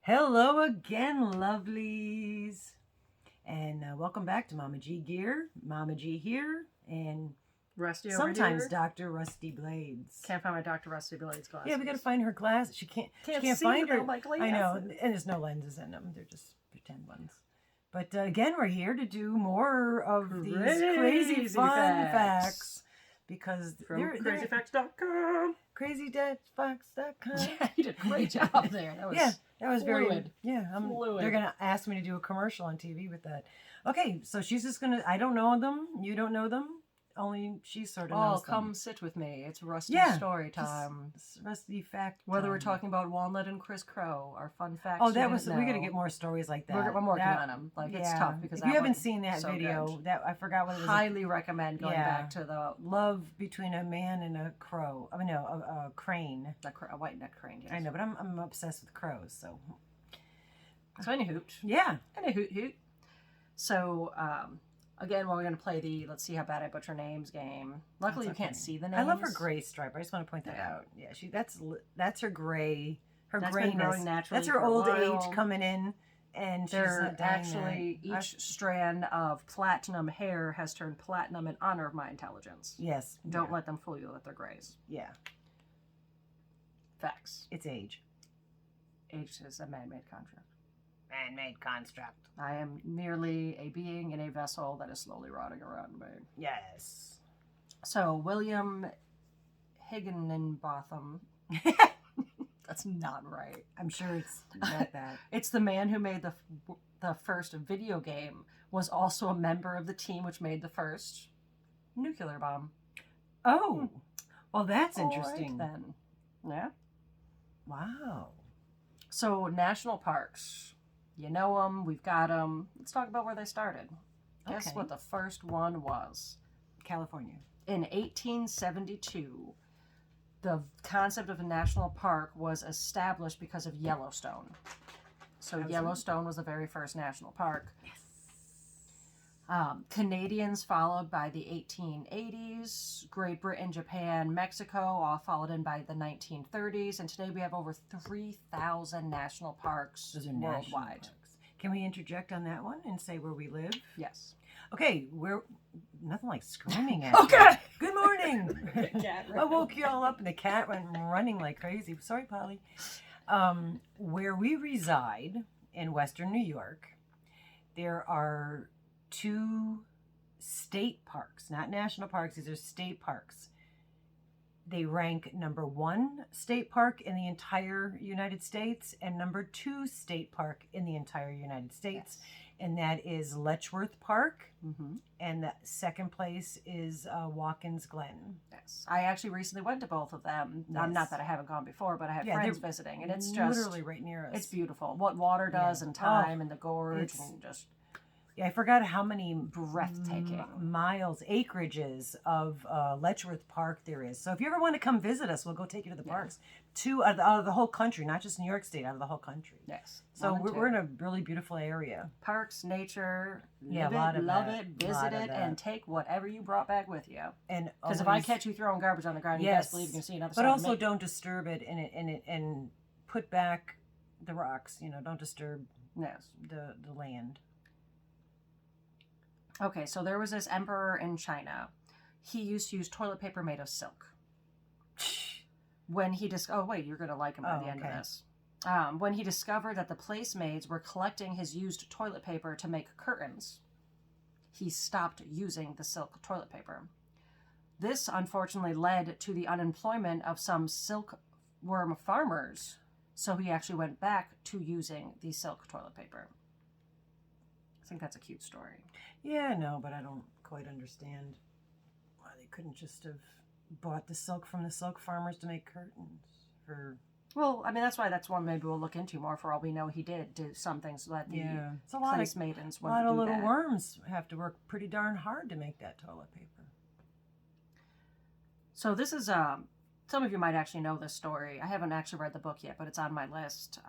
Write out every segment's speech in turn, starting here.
Hello again, lovelies. And welcome back to Mama G Gear. Mama G here, and Rusty over sometimes here. Dr. Rusty Blades. Can't find my Dr. Rusty Blades glasses. Yeah, we gotta find her glasses. She can't see find her. without my glasses. I know, and there's no lenses in them. They're just pretend ones. But again, we're here to do more of these crazy fun facts. Because From crazyfacts.com. crazyfacts.com. Yeah, you did a great job there. That was that was fluid. Fluid. They're gonna ask me to do a commercial on TV with that. Okay, so she's just gonna. I don't know them. You don't know them. Only she sort of knows them. Come sit with me. It's Rusty story time. Rusty fact. Whether we're talking about Walnut and Chris Crow, our fun facts. Oh, that was. We got to get more stories like that. I'm working on them. It's tough because if you haven't seen that video, good. that I forgot what it was. Highly recommend going back to the love between a man and a crow. I mean, no, a crane. A white-necked crane. Yes. I know, but I'm obsessed with crows. So any hoot. Yeah. Any hoot. So. Again, we're going to play the let's see how bad I butcher names game. Luckily, you can't see the names. I love her gray stripe. I just want to point that out. Yeah, that's her gray, that's grayness. Been growing naturally. That's her old age coming in, and they're actually each strand of platinum hair has turned platinum in honor of my intelligence. Yes. Don't let them fool you that they're grays. Yeah. Facts. It's age. Age is a man-made construct. Man-made construct. I am merely a being in a vessel that is slowly rotting around me. Yes. So, William Higginbotham. That's not right. I'm sure it's not that. It's the man who made the first video game, was also a member of the team which made the first nuclear bomb. Oh. Well, that's interesting. Right, then. Yeah. Wow. So, national parks. You know them. We've got them. Let's talk about where they started. Guess what the first one was? California. In 1872, the concept of a national park was established because of Yellowstone. So Yellowstone was the very first national park. Yes. Canadians followed by the 1880s. Great Britain, Japan, Mexico all followed in by the 1930s. And today we have over 3,000 national parks worldwide. Parks. Can we interject on that one and say where we live? Yes. Okay, we're nothing like screaming at Okay. you. Good morning. Cat I woke you all up and the cat went running like crazy. Sorry, Polly. Where we reside in Western New York, there are 2 state parks, not national parks. These are state parks. They rank number 1 state park in the entire United States and number 2 state park in the entire United States. Yes. And that is Letchworth Park. Mm-hmm. And the second place is Watkins Glen. Yes. I actually recently went to both of them. Yes. Not that I haven't gone before, but I have friends visiting. And it's just literally right near us. It's beautiful. What water does and time and the gorge and just... Yeah, I forgot how many breathtaking miles, acreages of Letchworth Park there is. So if you ever want to come visit us, we'll go take you to the parks. 2 out of the whole country, not just New York State, out of the whole country. Yes. So we're in a really beautiful area. Parks, nature, love it, visit it, and take whatever you brought back with you. And because if I catch you throwing garbage on the ground, you best believe you can see another side. But also don't disturb it and put back the rocks. Don't disturb the land. Okay, so there was this emperor in China. He used to use toilet paper made of silk. When he oh wait, you're gonna like him by the end of this. When he discovered that the placemaids were collecting his used toilet paper to make curtains, he stopped using the silk toilet paper. This unfortunately led to the unemployment of some silkworm farmers, so he actually went back to using the silk toilet paper. I think that's a cute story. Yeah, no, but I don't quite understand why they couldn't just have bought the silk from the silk farmers to make curtains for... Well, I mean, that's one maybe we'll look into more. For all we know, he did do some things that the place maidens wouldn't do. A lot of little worms have to work pretty darn hard to make that toilet paper. So this is, some of you might actually know this story. I haven't actually read the book yet, but it's on my list.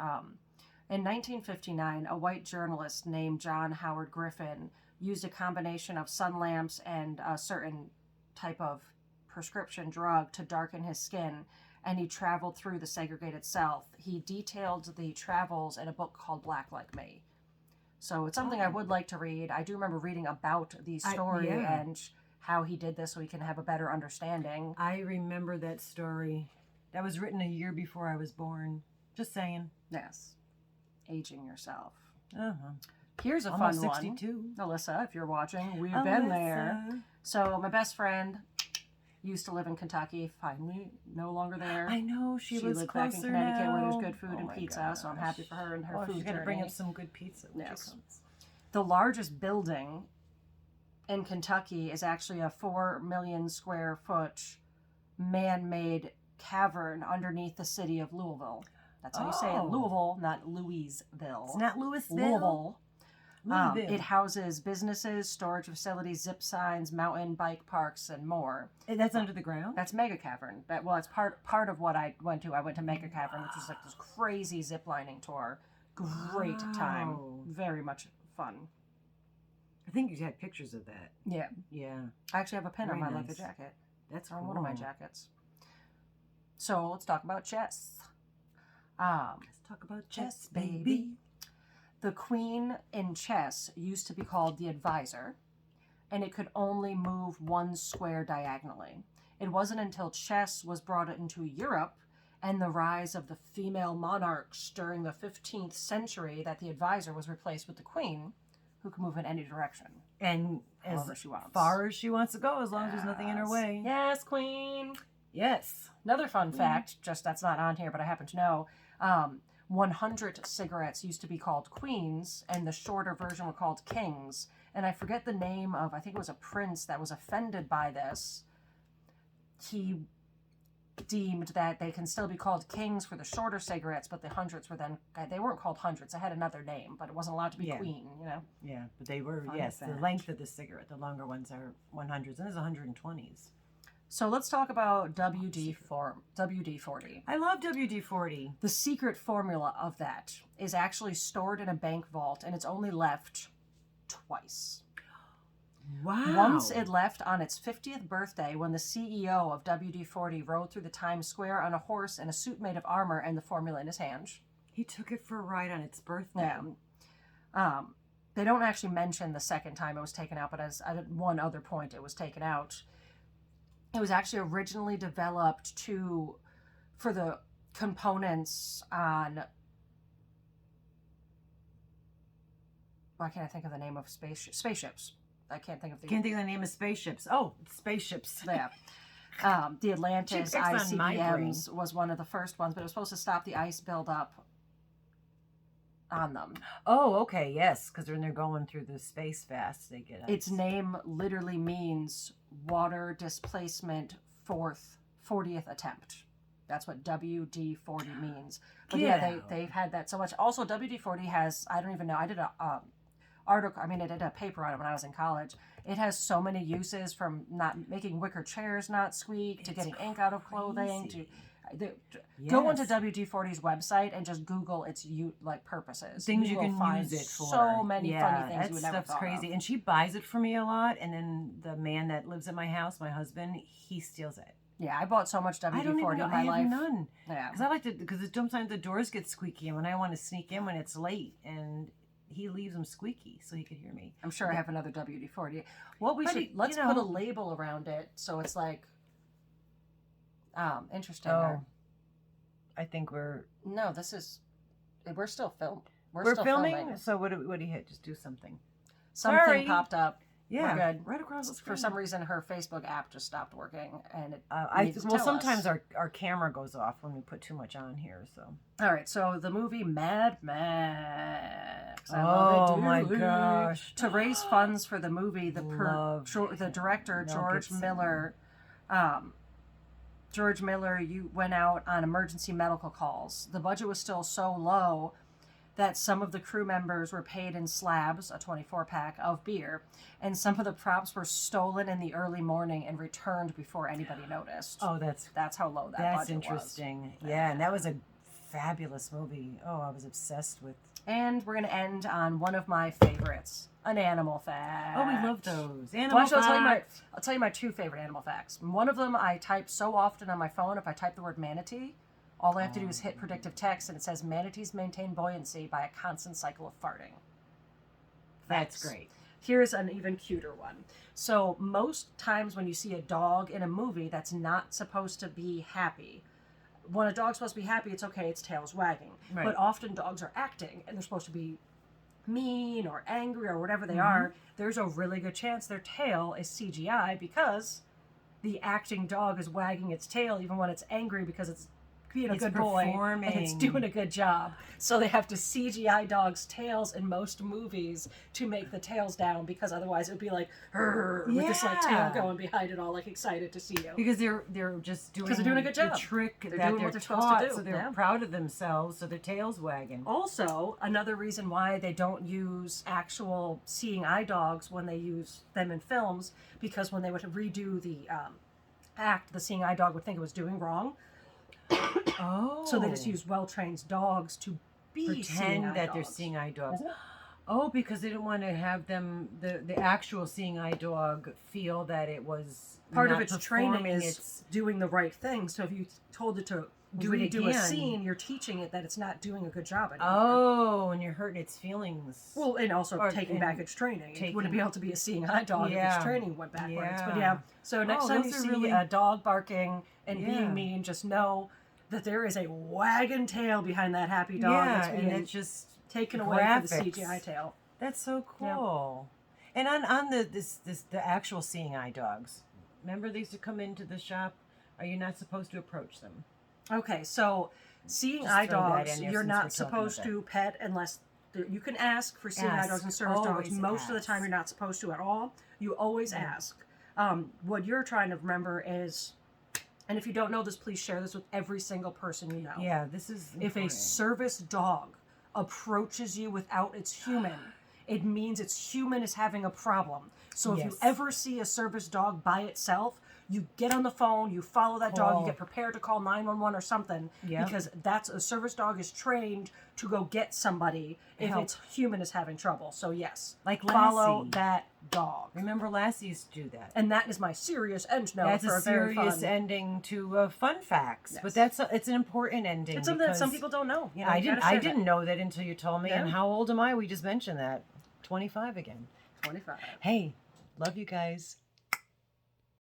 In 1959, a white journalist named John Howard Griffin used a combination of sun lamps and a certain type of prescription drug to darken his skin. and he traveled through the segregated South. He detailed the travels in a book called Black Like Me. So it's something I would like to read. I do remember reading about the story and how he did this so we can have a better understanding. I remember that story. That was written a year before I was born. Just saying. Yes. Aging yourself. Uh-huh. Here's a Almost fun 62. one. Alyssa, if you're watching, we've been there. So my best friend used to live in Kentucky, finally no longer there. I know, she lives lived closer back in Connecticut now. where there's good food and pizza, so I'm happy for her and her food she's going to bring journey. up some good pizza when she comes. The largest building in Kentucky is actually a 4 million square foot man-made cavern underneath the city of Louisville. That's how you say it. Louisville, not Louisville. It's not Louisville. Louisville. It houses businesses, storage facilities, zip signs, mountain bike parks, and more. That's under the ground? That's Mega Cavern. It's part of what I went to. I went to Mega Cavern, which was like this crazy zip lining tour. Great time. Very much fun. I think you had pictures of that. Yeah. Yeah. I actually have a pin on my leather jacket. That's on one of my jackets. So let's talk about chess. Let's talk about chess, baby. The queen in chess used to be called the advisor, and it could only move one square diagonally. It wasn't until chess was brought into Europe and the rise of the female monarchs during the 15th century that the advisor was replaced with the queen, who can move in any direction. And as far as she wants to go, as long as there's nothing in her way. Yes, queen. Yes. Another fun fact, just that's not on here, but I happen to know, 100 cigarettes used to be called queens, and the shorter version were called kings. And I forget the name of, I think it was a prince that was offended by this. He deemed that they can still be called kings for the shorter cigarettes, but the hundreds were then, they weren't called hundreds, they had another name, but it wasn't allowed to be queen, you know? Yeah, but they were, the length of the cigarette, the longer ones are 100s, and there's 120s. So let's talk about WD-40. I love WD-40. The secret formula of that is actually stored in a bank vault, and it's only left twice. Wow. Once it left on its 50th birthday when the CEO of WD-40 rode through the Times Square on a horse in a suit made of armor and the formula in his hand. He took it for a ride on its birthday. Yeah. They don't actually mention the second time it was taken out, but as at one other point it was taken out. It was actually originally developed for the components on, why can't I think of the name of spaceships? I can't think of the name of spaceships. Oh, spaceships. Yeah. The Atlantis ICBMs was one of the first ones, but it was supposed to stop the ice buildup on them. Oh, okay, yes, because when they're going through the space fast, they get ice. Its name literally means water displacement 40th attempt. That's what WD-40 means. But they've had that so much. Also, WD-40 has, I don't even know, I did a article, I did a paper on it when I was in college. It has so many uses, from not making wicker chairs not squeak, to getting ink out of clothing, to go onto WD-40's website and just Google its purposes. Things you can use it for. So many funny things you would never thought of. That's crazy. And she buys it for me a lot. And then the man that lives at my house, my husband, he steals it. Yeah, I bought so much WD-40 in my life. I have none. Yeah. Because I like to, because sometimes the doors get squeaky, and when I want to sneak in when it's late, and he leaves them squeaky so he could hear me. I'm sure I have another WD-40. Let's put a label around it so it's like, interesting. Oh, I think we're still filming. We're still filming. So what do you hit? Just do something. Something popped up. Yeah, we're good. Right across the screen. For some reason, her Facebook app just stopped working, and it. Sometimes our camera goes off when we put too much on here. So. All right. So the movie Mad Max. Oh my gosh! To raise funds for the movie, the director George Miller. George Miller, you went out on emergency medical calls. The budget was still so low that some of the crew members were paid in slabs, a 24-pack of beer, and some of the props were stolen in the early morning and returned before anybody noticed. Oh, that's how low that budget was. That's interesting. Yeah, and that was a fabulous movie. Oh, I was obsessed with. And we're going to end on one of my favorites, an animal fact. Oh, we love those. Animal Well, actually, facts. I'll tell you my two favorite animal facts. One of them I type so often on my phone. If I type the word manatee, all I have to do is hit predictive text, and it says manatees maintain buoyancy by a constant cycle of farting. That's great. Here's an even cuter one. So most times when you see a dog in a movie that's not supposed to be happy, when a dog's supposed to be happy, it's okay, its tail's wagging. Right. But often dogs are acting, and they're supposed to be mean or angry or whatever they are. There's a really good chance their tail is CGI because the acting dog is wagging its tail even when it's angry because it's being a good boy and it's doing a good job. So they have to CGI dogs' tails in most movies to make the tails down, because otherwise it would be like with this like tail going behind it, all like excited to see you. Because they're just doing a good job. The trick They're that doing they're what they're taught, supposed to do. so they're proud of themselves, so their tail's wagging. Also, another reason why they don't use actual seeing eye dogs when they use them in films, because when they would redo the act, the seeing eye dog would think it was doing wrong. Oh. So they just use well-trained dogs to pretend that they're seeing eye dogs. Oh, because they didn't want to have them, the actual seeing eye dog, feel that it was part not of its training is its doing the right thing. So if you told it to redo a scene, you're teaching it that it's not doing a good job anymore. Oh, and you're hurting its feelings. Well, and also taking back its training. It wouldn't be able to be a seeing eye dog if its training went backwards. But so next time you see a dog barking and being mean, just know that there is a wagging tail behind that happy dog that's being and it's just taken away for the CGI tail. That's so cool. And on the actual seeing eye dogs, remember they used to come into the shop? Are you not supposed to approach them? Okay, so seeing eye dogs, you're not supposed to pet unless you can ask for seeing eye dogs and service dogs. Most of the time, you're not supposed to at all. You always ask. What you're trying to remember is, and if you don't know this, please share this with every single person you know. Yeah, this is important. If a service dog approaches you without its human, it means its human is having a problem. So if you ever see a service dog by itself, you get on the phone, you follow that dog, you get prepared to call 911 or something, because that's a service dog is trained to go get somebody if its human is having trouble. So yes, like follow Lassie. that dog. Remember Lassie used to do that. And that is my serious end note. That's for a serious ending to Fun Facts. But it's an important ending. It's something that some people don't know. You know, I didn't know that until you told me. And how old am I? We just mentioned that. 25 again. 25. Hey, love you guys.